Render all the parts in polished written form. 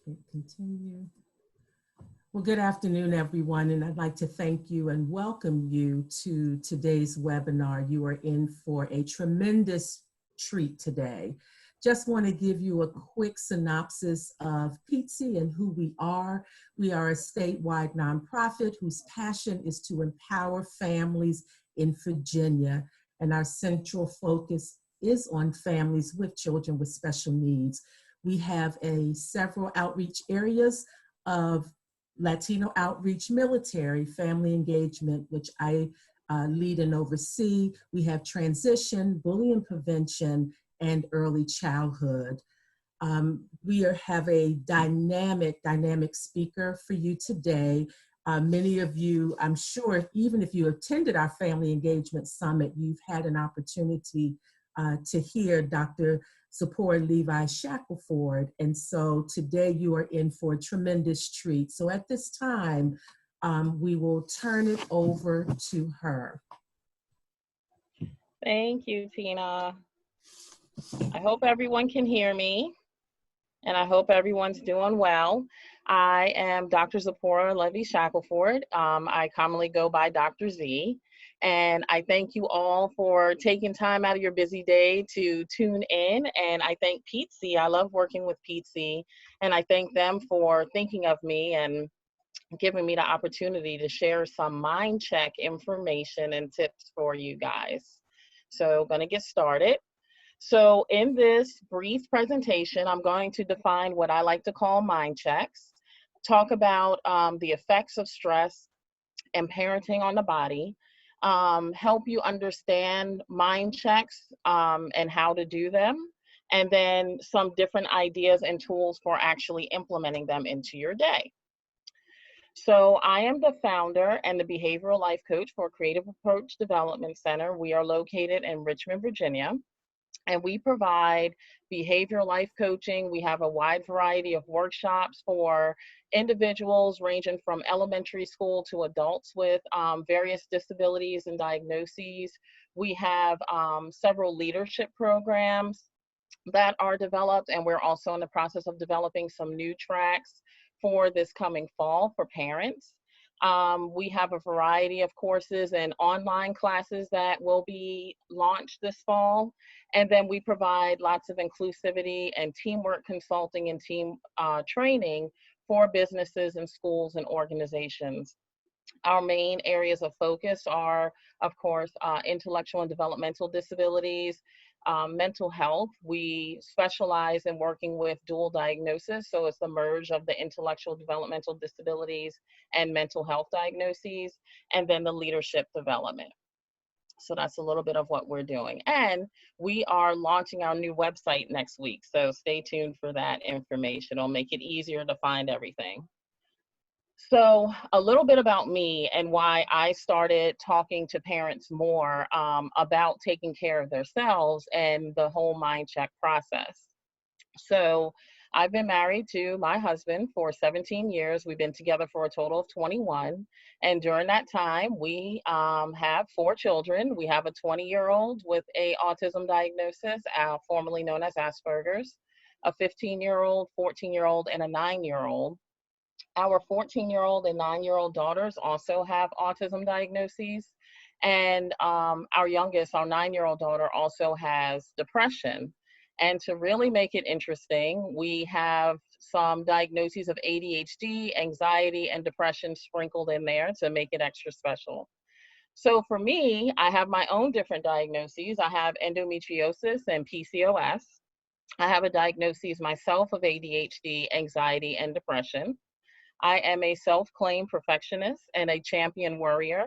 Hit continue. Well, good afternoon, everyone, and I'd like to thank you and welcome you to today's webinar. You are in for a tremendous treat today. Just want to give you a quick synopsis of PTSI and who we are. We are a statewide nonprofit whose passion is to empower families in Virginia, and our central focus is on families with children with special needs. We have several outreach areas of Latino outreach, military, family engagement, which I lead and oversee. We have transition, bullying prevention, and early childhood. We have a dynamic speaker for you today. Many of you, I'm sure, even if you attended our Family Engagement Summit, you've had an opportunity to hear Dr. Zipporah Levi Shackleford. And so today you are in for a tremendous treat. So at this time, we will turn it over to her. Thank you, Tina. I hope everyone can hear me, and I hope everyone's doing well. I am Dr. Zipporah Levi Shackleford. I commonly go by Dr. Z. And I thank you all for taking time out of your busy day to tune in. And I thank PTSI. I love working with PTSI. And I thank them for thinking of me and giving me the opportunity to share some mind check information and tips for you guys. So going to get started. So in this brief presentation, I'm going to define what I like to call mind checks, talk about the effects of stress and parenting on the body, help you understand mind checks and how to do them, and then some different ideas and tools for actually implementing them into your day. So I am the founder and the behavioral life coach for Creative Approach Development Center. We are located in Richmond, Virginia, and we provide behavioral life coaching. We have a wide variety of workshops for individuals ranging from elementary school to adults with various disabilities and diagnoses. We have several leadership programs that are developed, and we're also in the process of developing some new tracks for this coming fall for parents. We have a variety of courses and online classes that will be launched this fall. And then we provide lots of inclusivity and teamwork consulting and team training for businesses and schools and organizations. Our main areas of focus are, of course, intellectual and developmental disabilities, mental health. We specialize in working with dual diagnosis, so it's the merge of the intellectual developmental disabilities and mental health diagnoses, and then the leadership development. So that's a little bit of what we're doing. And we are launching our new website next week, so stay tuned for that information. It'll make it easier to find everything. So a little bit about me and why I started talking to parents more about taking care of themselves and the whole mind check process. So I've been married to my husband for 17 years. We've been together for a total of 21. And during that time, we have 4 children. We have a 20-year-old with an autism diagnosis, formerly known as Asperger's, a 15-year-old, 14-year-old, and a 9-year-old. Our 14-year-old and 9-year-old daughters also have autism diagnoses. And our youngest, our 9-year-old daughter, also has depression. And to really make it interesting, we have some diagnoses of ADHD, anxiety, and depression sprinkled in there to make it extra special. So for me, I have my own different diagnoses. I have endometriosis and PCOS. I have a diagnosis myself of ADHD, anxiety, and depression. I am a self-claimed perfectionist and a champion worrier.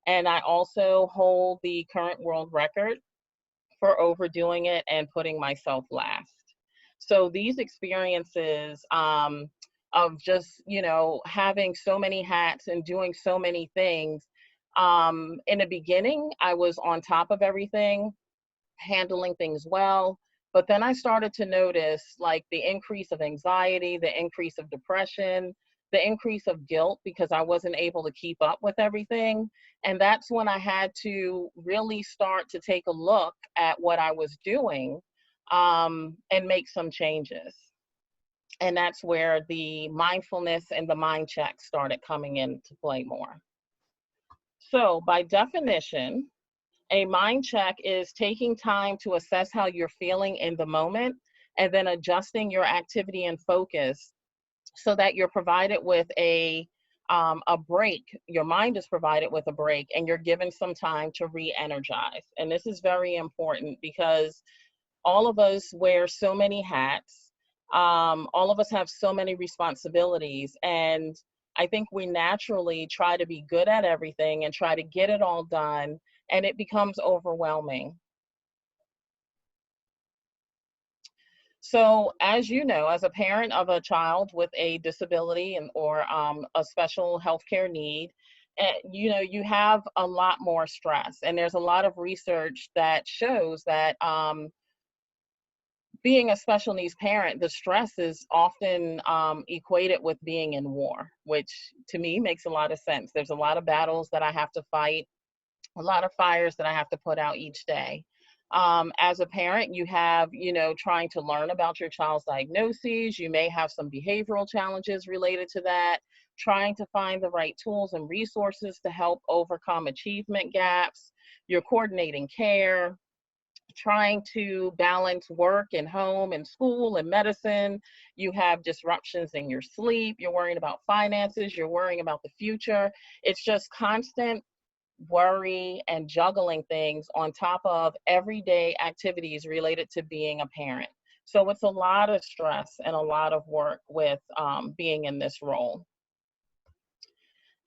And I also hold the current world record for overdoing it and putting myself last. So these experiences of just, having so many hats and doing so many things, in the beginning, I was on top of everything, handling things well. But then I started to notice like the increase of anxiety, the increase of depression, the increase of guilt because I wasn't able to keep up with everything. And that's when I had to really start to take a look at what I was doing and make some changes. And that's where the mindfulness and the mind check started coming into play more. So by definition, a mind check is taking time to assess how you're feeling in the moment and then adjusting your activity and focus so that you're provided with a break. Your mind is provided with a break and you're given some time to re-energize. And this is very important because all of us wear so many hats. All of us have so many responsibilities. And I think we naturally try to be good at everything and try to get it all done, and it becomes overwhelming. So, as you know, as a parent of a child with a disability or a special healthcare need, you have a lot more stress. And there's a lot of research that shows that being a special needs parent, the stress is often equated with being in war, which to me makes a lot of sense. There's a lot of battles that I have to fight, a lot of fires that I have to put out each day. As a parent, you have, trying to learn about your child's diagnoses. You may have some behavioral challenges related to that, trying to find the right tools and resources to help overcome achievement gaps. You're coordinating care, trying to balance work and home and school and medicine. You have disruptions in your sleep. You're worrying about finances. You're worrying about the future. It's just constant worry and juggling things on top of everyday activities related to being a parent. So it's a lot of stress and a lot of work with being in this role.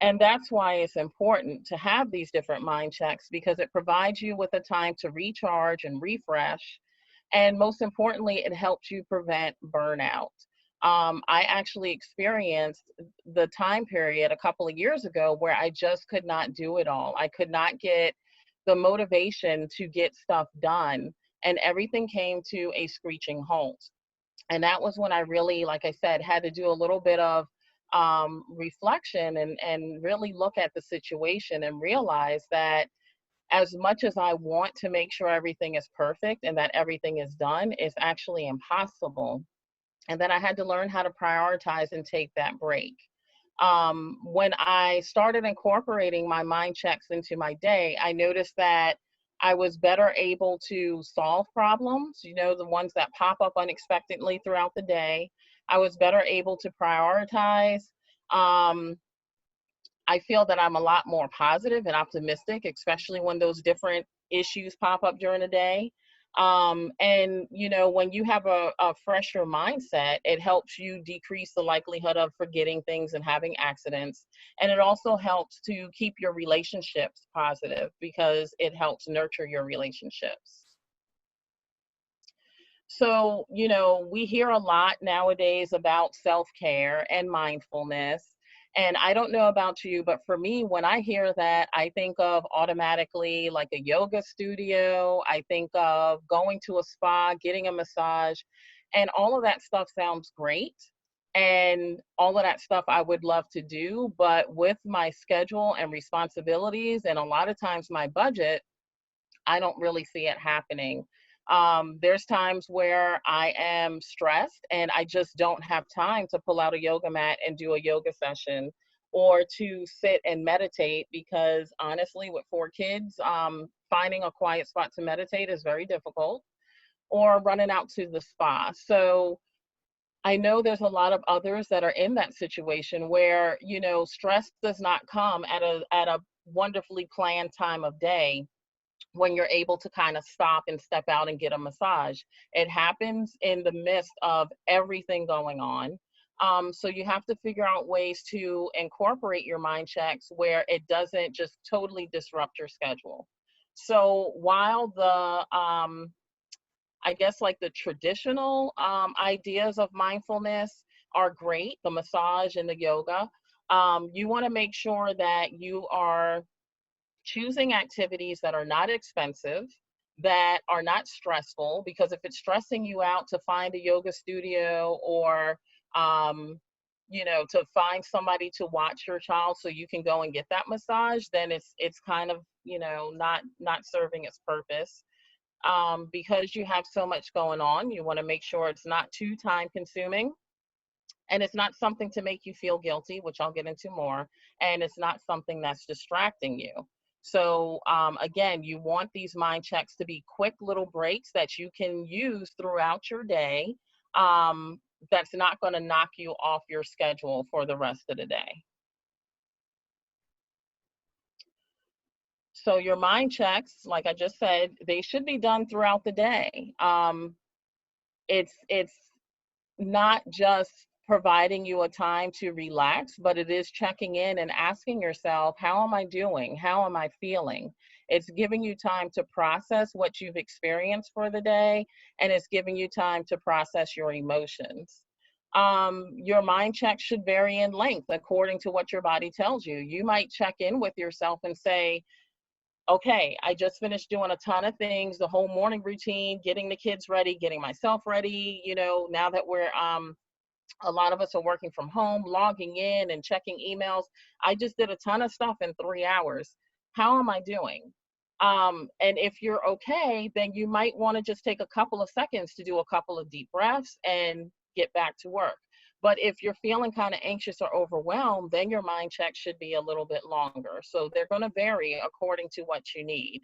And that's why it's important to have these different mind checks, because it provides you with a time to recharge and refresh. And most importantly, it helps you prevent burnout. I actually experienced the time period a couple of years ago where I just could not do it all. I could not get the motivation to get stuff done, and everything came to a screeching halt. And that was when I really, like I said, had to do a little bit of reflection and really look at the situation and realize that as much as I want to make sure everything is perfect and that everything is done, it's actually impossible. And then I had to learn how to prioritize and take that break. When I started incorporating my mind checks into my day, I noticed that I was better able to solve problems, the ones that pop up unexpectedly throughout the day. I was better able to prioritize. Um, I feel that I'm a lot more positive and optimistic, especially when those different issues pop up during the day. And when you have a fresher mindset, it helps you decrease the likelihood of forgetting things and having accidents. And it also helps to keep your relationships positive because it helps nurture your relationships. So, we hear a lot nowadays about self-care and mindfulness. And I don't know about you, but for me, when I hear that, I think of automatically like a yoga studio. I think of going to a spa, getting a massage, and all of that stuff sounds great. And all of that stuff I would love to do. But with my schedule and responsibilities, and a lot of times my budget, I don't really see it happening. There's times where I am stressed and I just don't have time to pull out a yoga mat and do a yoga session or to sit and meditate because honestly, with 4 kids, finding a quiet spot to meditate is very difficult, or running out to the spa. So I know there's a lot of others that are in that situation where, stress does not come at a wonderfully planned time of day when you're able to kind of stop and step out and get a massage. It happens in the midst of everything going on. So you have to figure out ways to incorporate your mind checks where it doesn't just totally disrupt your schedule. So while I guess like the traditional ideas of mindfulness are great, the massage and the yoga, you want to make sure that you are choosing activities that are not expensive, that are not stressful, because if it's stressing you out to find a yoga studio or, to find somebody to watch your child so you can go and get that massage, then it's kind of, not serving its purpose. Because you have so much going on, you want to make sure it's not too time consuming. And it's not something to make you feel guilty, which I'll get into more. And it's not something that's distracting you. So again, you want these mind checks to be quick little breaks that you can use throughout your day. That's not going to knock you off your schedule for the rest of the day. So your mind checks, like I just said, they should be done throughout the day. It's not just providing you a time to relax, but it is checking in and asking yourself, how am I doing? How am I feeling? It's giving you time to process what you've experienced for the day, and it's giving you time to process your emotions. Your mind check should vary in length according to what your body tells you. You might check in with yourself and say, okay, I just finished doing a ton of things, the whole morning routine, getting the kids ready, getting myself ready, now that we're a lot of us are working from home, logging in and checking emails. I just did a ton of stuff in 3 hours. How am I doing? And if you're okay, then you might want to just take a couple of seconds to do a couple of deep breaths and get back to work. But if you're feeling kind of anxious or overwhelmed, then your mind check should be a little bit longer. So they're going to vary according to what you need.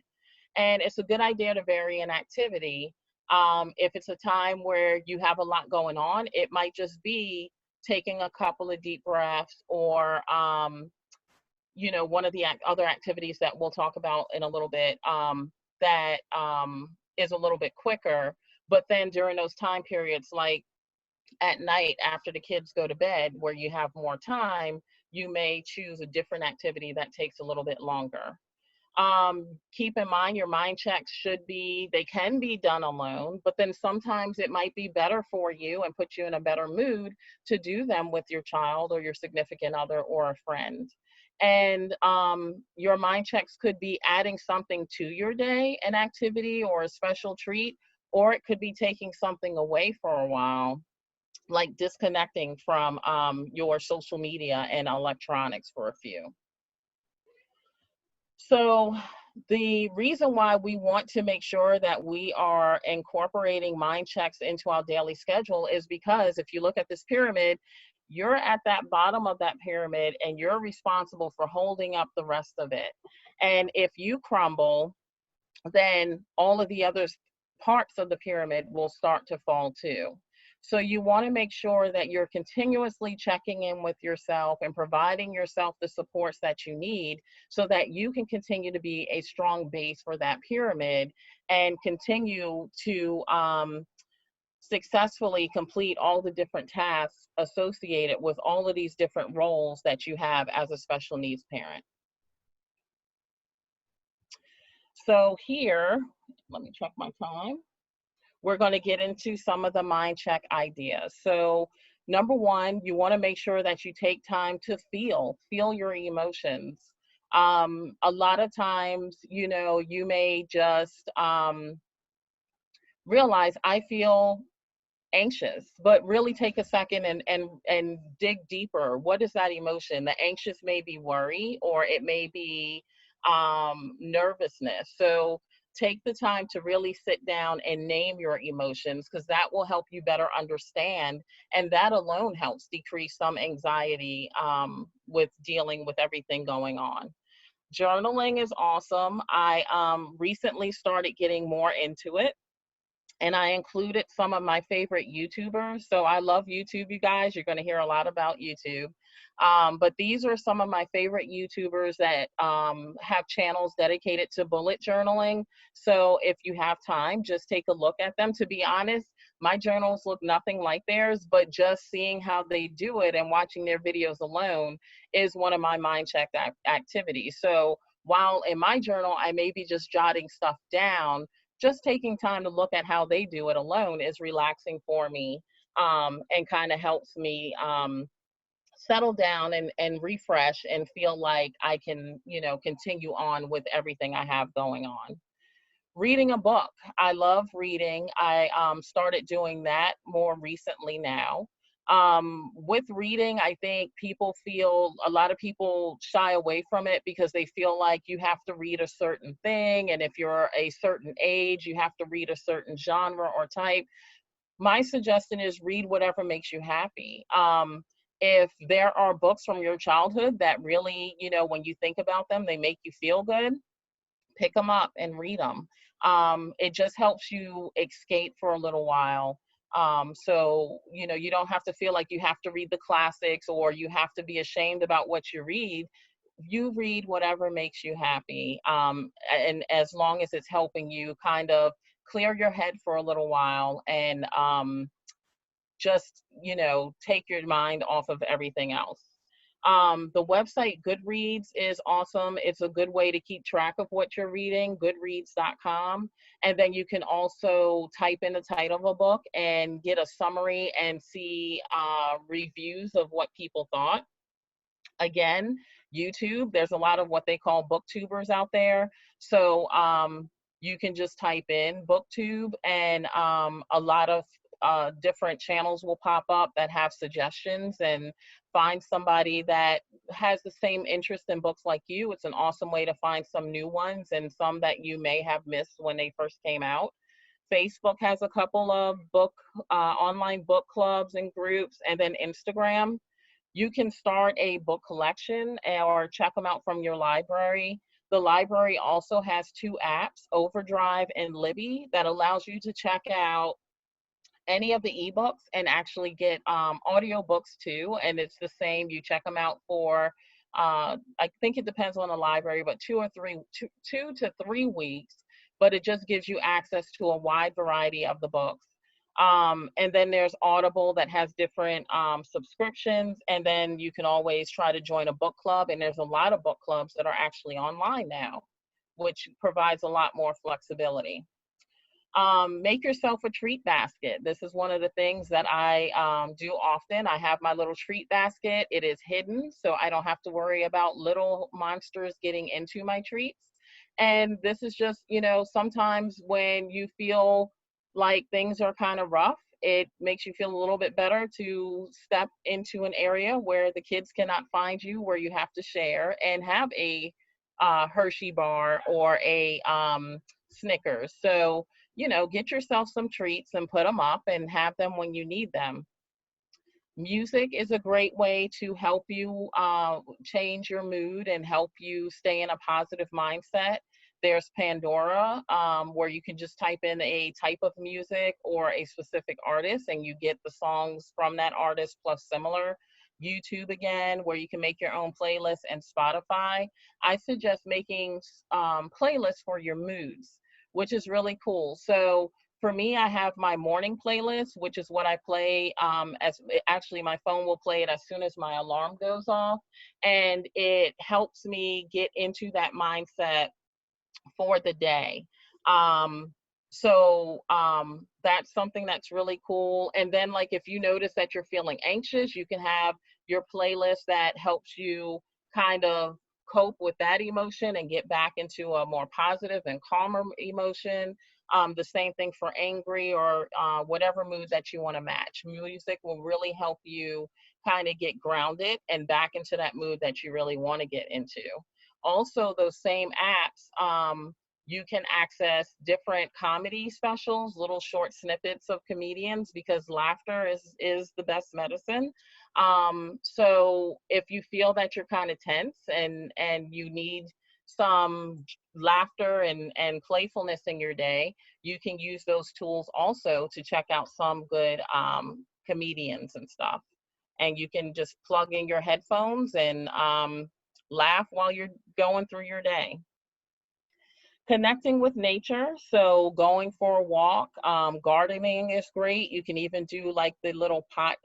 And it's a good idea to vary in activity. If it's a time where you have a lot going on, it might just be taking a couple of deep breaths, or one of the other activities that we'll talk about in a little bit, that is a little bit quicker. But then during those time periods, like at night after the kids go to bed, where you have more time, you may choose a different activity that takes a little bit longer. Keep in mind, your mind checks they can be done alone, but then sometimes it might be better for you and put you in a better mood to do them with your child or your significant other or a friend. And your mind checks could be adding something to your day, an activity or a special treat, or it could be taking something away for a while, like disconnecting from your social media and electronics for a few. So the reason why we want to make sure that we are incorporating mind checks into our daily schedule is because if you look at this pyramid, you're at that bottom of that pyramid and you're responsible for holding up the rest of it. And if you crumble, then all of the other parts of the pyramid will start to fall too. So you want to make sure that you're continuously checking in with yourself and providing yourself the supports that you need so that you can continue to be a strong base for that pyramid and continue to successfully complete all the different tasks associated with all of these different roles that you have as a special needs parent. So here, let me check my time. We're going to get into some of the mind check ideas. So number one, you want to make sure that you take time to feel your emotions. A lot of times, you may just realize I feel anxious, but really take a second and dig deeper. What is that emotion? The anxious may be worry, or it may be nervousness. So take the time to really sit down and name your emotions, because that will help you better understand, and that alone helps decrease some anxiety with dealing with everything going on. Journaling is awesome. I recently started getting more into it, and I included some of my favorite YouTubers. So I love YouTube, you guys. You're going to hear a lot about YouTube. But these are some of my favorite YouTubers that have channels dedicated to bullet journaling. So if you have time, just take a look at them. To be honest, my journals look nothing like theirs, but just seeing how they do it and watching their videos alone is one of my mind check activities. So while in my journal, I may be just jotting stuff down, just taking time to look at how they do it alone is relaxing for me, and kind of helps me settle down and refresh and feel like I can, continue on with everything I have going on. Reading a book. I love reading. I started doing that more recently now. With reading, I think a lot of people shy away from it because they feel like you have to read a certain thing. And if you're a certain age, you have to read a certain genre or type. my suggestion is read whatever makes you happy. If there are books from your childhood that really, when you think about them, they make you feel good, pick them up and read them. It just helps you escape for a little while. So, you don't have to feel like you have to read the classics or you have to be ashamed about what you read. You read whatever makes you happy. And as long as it's helping you kind of clear your head for a little while and just, take your mind off of everything else. The website Goodreads is awesome. It's a good way to keep track of what you're reading, goodreads.com. And then you can also type in the title of a book and get a summary and see reviews of what people thought. Again, YouTube, there's a lot of what they call booktubers out there. So you can just type in booktube and a lot of different channels will pop up that have suggestions, and find somebody that has the same interest in books like you. It's an awesome way to find some new ones and some that you may have missed when they first came out. Facebook has a couple of online book clubs and groups, and then Instagram. You can start a book collection or check them out from your library. The library also has 2 apps, Overdrive and Libby, that allows you to check out any of the ebooks and actually get audio books too. And it's the same. You check them out for, I think it depends on the library, but 2 to 3 weeks. But it just gives you access to a wide variety of the books. And then there's Audible that has different subscriptions. And then you can always try to join a book club. And there's a lot of book clubs that are actually online now, which provides a lot more flexibility. Make yourself a treat basket. This is one of the things that I do often. I have my little treat basket. It is hidden, so I don't have to worry about little monsters getting into my treats. And this is just, sometimes when you feel like things are kind of rough, it makes you feel a little bit better to step into an area where the kids cannot find you, where you have to share and have a Hershey bar or a Snickers. So, get yourself some treats and put them up and have them when you need them. Music is a great way to help you change your mood and help you stay in a positive mindset. There's Pandora, where you can just type in a type of music or a specific artist and you get the songs from that artist plus similar. YouTube again, where you can make your own playlists, and Spotify. I suggest making playlists for your moods, which is really cool. So for me, I have my morning playlist, which is what I play actually my phone will play it as soon as my alarm goes off. And it helps me get into that mindset for the day. That's something that's really cool. And then like, if you notice that you're feeling anxious, you can have your playlist that helps you kind of cope with that emotion and get back into a more positive and calmer emotion. The same thing for angry or whatever mood that you want to match. Music will really help you kind of get grounded and back into that mood that you really want to get into. Also, those same apps, you can access different comedy specials, little short snippets of comedians, because laughter is the best medicine. So if you feel that you're kind of tense and you need some laughter and playfulness in your day, you can use those tools also to check out some good comedians and stuff. And you can just plug in your headphones and laugh while you're going through your day. Connecting with nature, so going for a walk, gardening is great. You can even do like the little pot,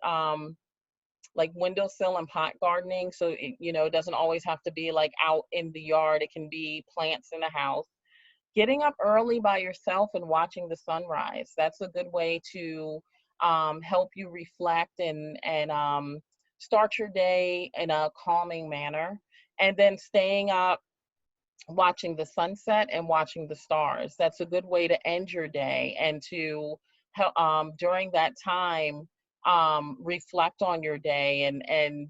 like windowsill and pot gardening. So, it doesn't always have to be like out in the yard. It can be plants in the house. Getting up early by yourself and watching the sunrise. That's a good way to help you reflect and start your day in a calming manner. And then staying up, watching the sunset and watching the stars. That's a good way to end your day and to help during that time reflect on your day and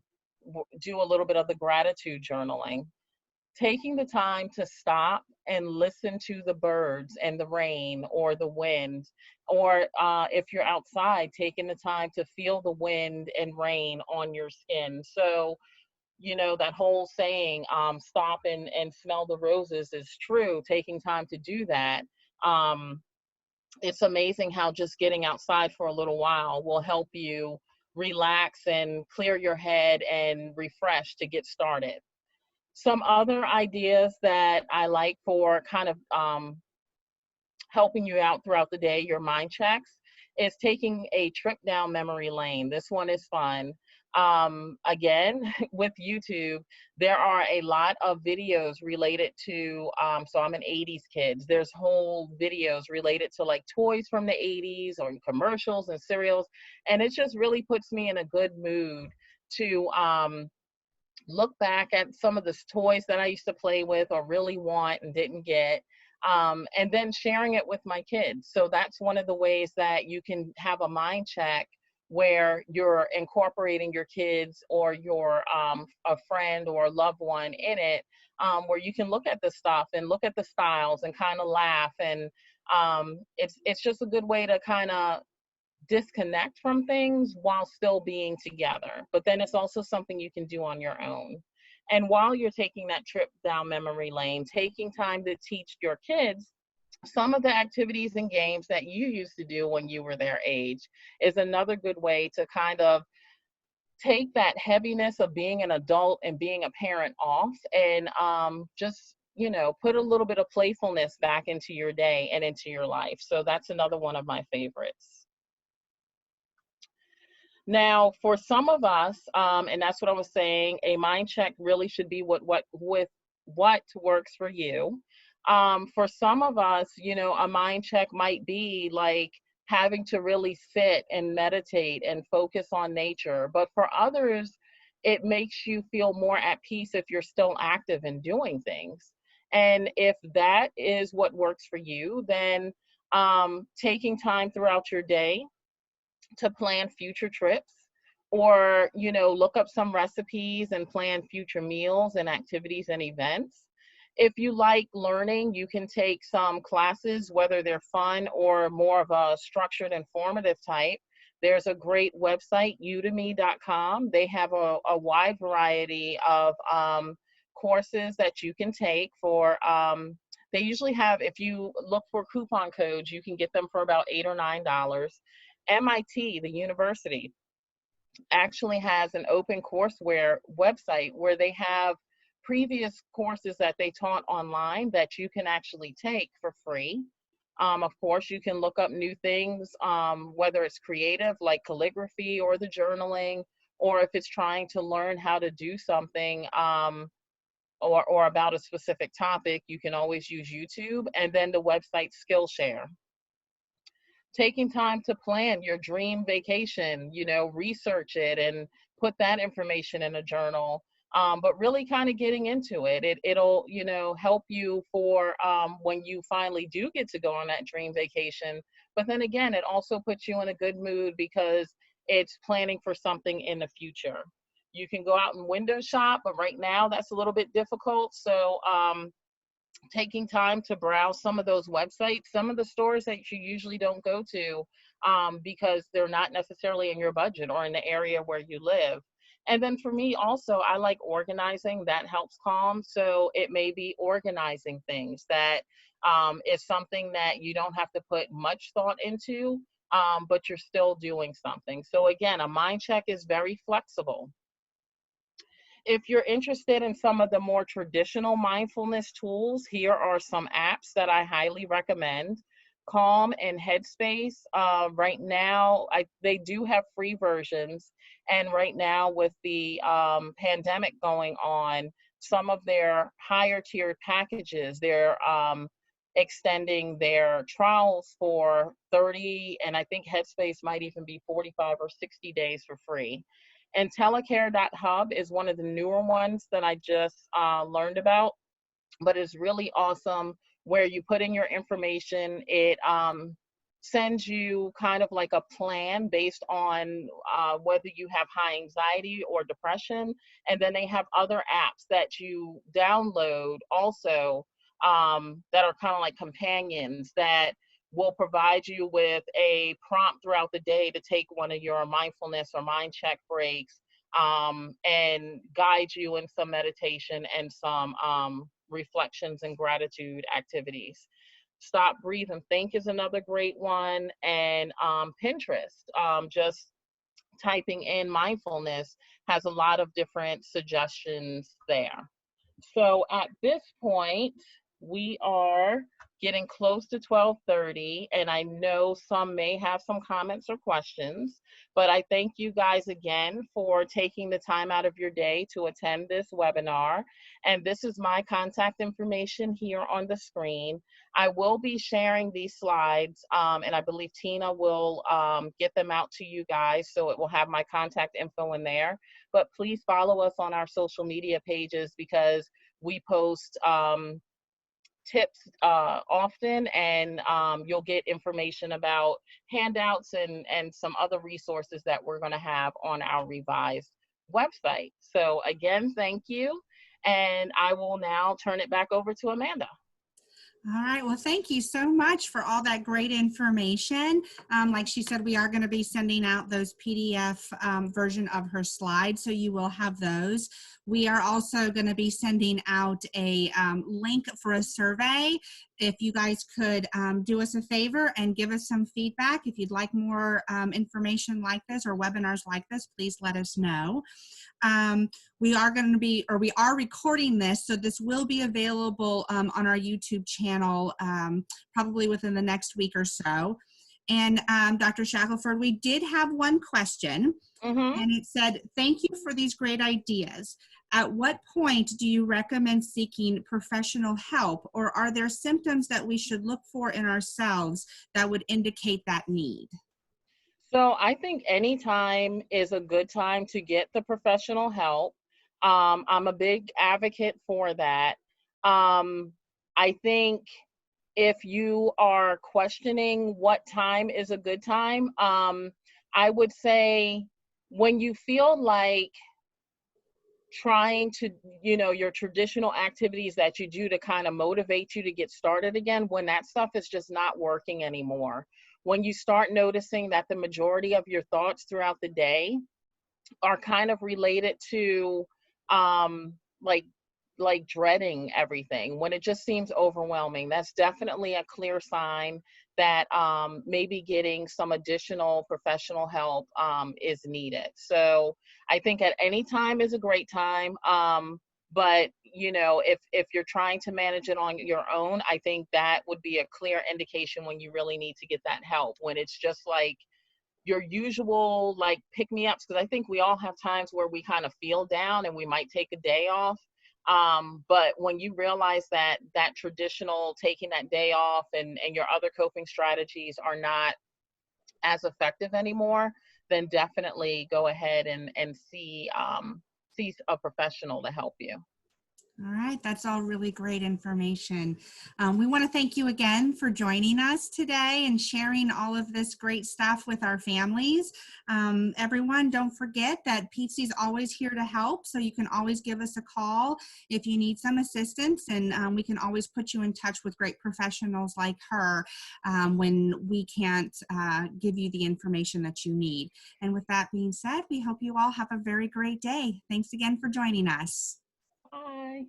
do a little bit of the gratitude journaling. Taking the time to stop and listen to the birds and the rain or the wind, or if you're outside, taking the time to feel the wind and rain on your skin. So, that whole saying, stop and smell the roses, is true. Taking time to do that. Um, it's amazing how just getting outside for a little while will help you relax and clear your head and refresh to get started. Some other ideas that I like for kind of helping you out throughout the day, your mind checks, is taking a trip down memory lane. This one is fun. Again, with YouTube, there are a lot of videos related to, so I'm an 80s kid. There's whole videos related to like toys from the 80s or commercials and cereals. And it just really puts me in a good mood to look back at some of the toys that I used to play with or really want and didn't get, and then sharing it with my kids. So that's one of the ways that you can have a mind check where you're incorporating your kids or your a friend or a loved one in it, where you can look at the stuff and look at the styles and kind of laugh. And it's just a good way to kind of disconnect from things while still being together. But then it's also something you can do on your own. And while you're taking that trip down memory lane, taking time to teach your kids some of the activities and games that you used to do when you were their age is another good way to kind of take that heaviness of being an adult and being a parent off, and just put a little bit of playfulness back into your day and into your life. So that's another one of my favorites. Now, for some of us, and that's what I was saying, a mind check really should be with what works for you. For some of us, a mind check might be like having to really sit and meditate and focus on nature. But for others, it makes you feel more at peace if you're still active and doing things. And if that is what works for you, then taking time throughout your day to plan future trips, or look up some recipes and plan future meals and activities and events. If you like learning, you can take some classes, whether they're fun or more of a structured informative type. There's a great website, udemy.com. They have a wide variety of courses that you can take for they usually have, if you look for coupon codes, you can get them for about $8 or $9. MIT, the university, actually has an open courseware website where they have previous courses that they taught online that you can actually take for free. Of course, you can look up new things, whether it's creative like calligraphy or the journaling, or if it's trying to learn how to do something or about a specific topic, you can always use YouTube. And then the website Skillshare. Taking time to plan your dream vacation, research it and put that information in a journal. But really kind of getting into it. It'll, help you for when you finally do get to go on that dream vacation. But then again, it also puts you in a good mood because it's planning for something in the future. You can go out and window shop, but right now that's a little bit difficult. So taking time to browse some of those websites, some of the stores that you usually don't go to because they're not necessarily in your budget or in the area where you live. And then for me also, I like organizing. That helps calm. So it may be organizing things that is something that you don't have to put much thought into, but you're still doing something. So again, a mind check is very flexible. If you're interested in some of the more traditional mindfulness tools, here are some apps that I highly recommend. Calm and Headspace. Right now, they do have free versions. And right now, with the pandemic going on, some of their higher tiered packages, they're extending their trials for 30, and I think Headspace might even be 45 or 60 days for free. And telecare.hub is one of the newer ones that I just learned about, but it's really awesome where you put in your information. It sends you kind of like a plan based on whether you have high anxiety or depression. And then they have other apps that you download also that are kind of like companions that will provide you with a prompt throughout the day to take one of your mindfulness or mind check breaks, and guide you in some meditation and some reflections and gratitude activities. Stop, Breathe, and Think is another great one. And Pinterest, just typing in mindfulness has a lot of different suggestions there. So at this point, we are getting close to 12:30, and I know some may have some comments or questions, but I thank you guys again for taking the time out of your day to attend this webinar. And this is my contact information here on the screen. I will be sharing these slides, and I believe Tina will get them out to you guys, so it will have my contact info in there. But please follow us on our social media pages, because we post tips often, and you'll get information about handouts and some other resources that we're going to have on our revised website. So again, thank you. And I will now turn it back over to Amanda. All right, well, thank you so much for all that great information. Like she said, we are going to be sending out those PDF version of her slides, so you will have those. We are also going to be sending out a link for a survey. If you guys could do us a favor and give us some feedback. If you'd like more information like this or webinars like this, please let us know. We are recording this, so this will be available on our YouTube channel probably within the next week or so. And Dr. Shackleford, we did have one question, and it said, thank you for these great ideas. At what point do you recommend seeking professional help, or are there symptoms that we should look for in ourselves that would indicate that need? So I think any time is a good time to get the professional help. I'm a big advocate for that. I think if you are questioning what time is a good time, I would say when you feel like trying to, your traditional activities that you do to kind of motivate you to get started again, when that stuff is just not working anymore. When you start noticing that the majority of your thoughts throughout the day are kind of related to like dreading everything, when it just seems overwhelming, that's definitely a clear sign that maybe getting some additional professional help is needed. So I think at any time is a great time. But if you're trying to manage it on your own, I think that would be a clear indication when you really need to get that help, when it's just like your usual like pick-me-ups, because I think we all have times where we kind of feel down and we might take a day off. But when you realize that that traditional taking that day off and your other coping strategies are not as effective anymore, then definitely go ahead and see a professional to help you. All right, that's all really great information. We want to thank you again for joining us today and sharing all of this great stuff with our families. Everyone, don't forget that Pete's always here to help, so you can always give us a call if you need some assistance, and we can always put you in touch with great professionals like her when we can't give you the information that you need. And with that being said, we hope you all have a very great day. Thanks again for joining us. Bye.